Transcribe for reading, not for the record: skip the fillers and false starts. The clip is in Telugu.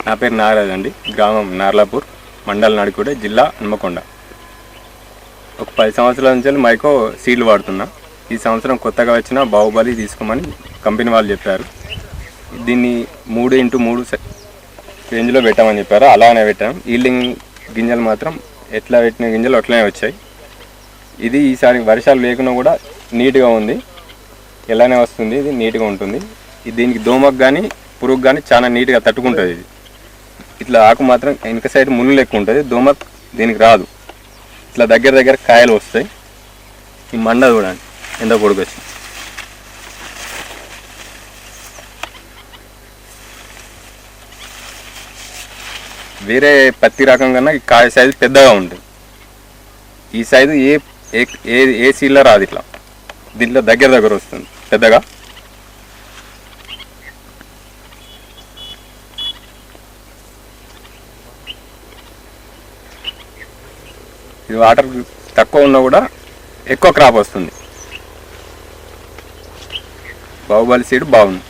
నా పేరు నాగరాజ్ అండి. గ్రామం నార్లాపూర్, మండల్ నడికూడ, జిల్లా హన్మకొండ. ఒక 10 సంవత్సరాల నుంచి మైకో సీడ్లు వాడుతున్నా. ఈ సంవత్సరం కొత్తగా వచ్చిన బాహుబలి తీసుకోమని కంపెనీ వాళ్ళు చెప్పారు. దీన్ని 3x3 రేంజ్లో పెట్టామని చెప్పారు. అలానే పెట్టాం. ఈల్డింగ్ గింజలు మాత్రం ఎట్లా పెట్టిన గింజలు అట్లనే వచ్చాయి. ఇది ఈసారి వర్షాలు లేకున్నా కూడా నీట్గా ఉంది. ఎలానే వస్తుంది, ఇది నీట్గా ఉంటుంది. దీనికి దోమకు కానీ పురుగు కానీ చాలా నీట్గా తట్టుకుంటుంది. ఇది ఇట్లా ఆకు మాత్రం వెనక సైడ్ ముళ్ళు లెక్క ఉంటుంది. దోమ దీనికి రాదు. ఇట్లా దగ్గర కాయలు వస్తాయి. ఈ మండ చూడండి ఎంత పొడుగు వచ్చింది. వేరే పత్తి రకం కన్నా ఈ కాయ సైజు పెద్దగా ఉంటుంది. ఈ సైజు ఏ సీడ్లో రాదు. ఇట్లా దీంట్లో దగ్గర వస్తుంది పెద్దగా. ఇది వాటర్ తక్కువ ఉన్నా కూడా ఎక్కువ క్రాప్ వస్తుంది. బాహుబలి సీడ్ బాగుంది.